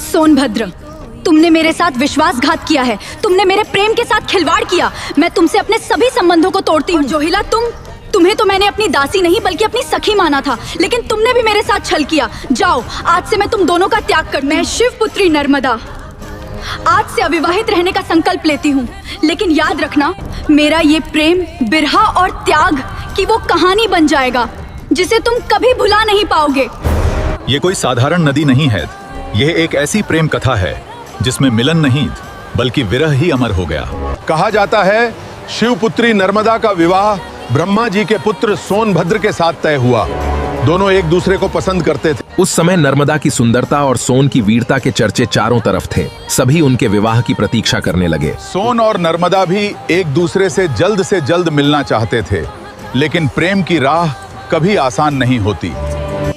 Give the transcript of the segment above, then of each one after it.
सोनभद्र, तुमने मेरे साथ विश्वासघात किया है। तुमने मेरे प्रेम के साथ खिलवाड़ किया। मैं तुमसे अपने सभी संबंधों को तोड़ती हूँ। जोहिला, तुम्हें तो मैंने अपनी दासी नहीं बल्कि अपनी सखी माना था, लेकिन तुमने भी मेरे साथ छल किया। जाओ, आज से मैं तुम दोनों का त्याग कर। मैं शिवपुत्री नर्मदा आज से अविवाहित रहने का संकल्प लेती हूँ, लेकिन याद रखना, मेरा ये प्रेम बिरहा और त्याग की वो कहानी बन जाएगा जिसे तुम कभी भुला नहीं पाओगे। ये कोई साधारण नदी नहीं है, यह एक ऐसी प्रेम कथा है जिसमें मिलन नहीं बल्कि विरह ही अमर हो गया। कहा जाता है शिवपुत्री नर्मदा का विवाह ब्रह्मा जी के पुत्र सोनभद्र के साथ तय हुआ। दोनों एक दूसरे को पसंद करते थे। उस समय नर्मदा की सुंदरता और सोन की वीरता के चर्चे चारों तरफ थे। सभी उनके विवाह की प्रतीक्षा करने लगे। सोन और नर्मदा भी एक दूसरे से जल्द मिलना चाहते थे, लेकिन प्रेम की राह कभी आसान नहीं होती।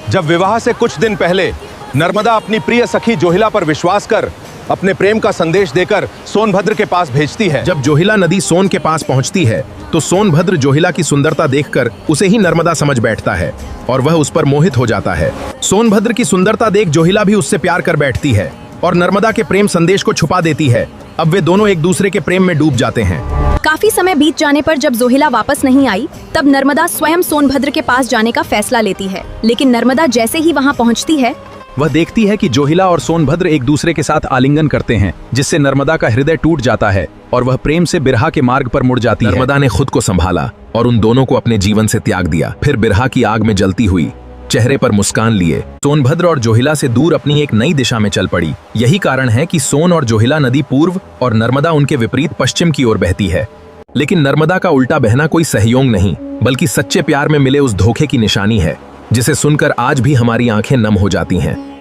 जब विवाह से कुछ दिन पहले नर्मदा अपनी प्रिय सखी जोहिला पर विश्वास कर अपने प्रेम का संदेश देकर सोनभद्र के पास भेजती है। जब जोहिला नदी सोन के पास पहुंचती है तो सोनभद्र जोहिला की सुंदरता देखकर उसे ही नर्मदा समझ बैठता है और वह उस पर मोहित हो जाता है। सोनभद्र की सुंदरता देख जोहिला भी उससे प्यार कर बैठती है और नर्मदा के प्रेम संदेश को छुपा देती है। अब वे दोनों एक दूसरे के प्रेम में डूब जाते हैं। काफी समय बीत जाने पर जब जोहिला वापस नहीं आई, तब नर्मदा स्वयं सोनभद्र के पास जाने का फैसला लेती है। लेकिन नर्मदा जैसे ही वहां पहुंचती है, वह देखती है कि जोहिला और सोनभद्र एक दूसरे के साथ आलिंगन करते हैं, जिससे नर्मदा का हृदय टूट जाता है और वह प्रेम से बिरहा के मार्ग पर मुड़ जाती है। नर्मदा ने खुद को संभाला और उन दोनों को अपने जीवन से त्याग दिया। फिर बिरहा की आग में जलती हुई, चेहरे पर मुस्कान लिए, सोनभद्र और जोहिला से दूर अपनी एक नई दिशा में चल पड़ी। यही कारण है कि सोन और जोहिला नदी पूर्व और नर्मदा उनके विपरीत पश्चिम की ओर बहती है। लेकिन नर्मदा का उल्टा बहना कोई सहयोग नहीं, बल्कि सच्चे प्यार में मिले उस धोखे की निशानी है, जिसे सुनकर आज भी हमारी आंखें नम हो जाती हैं।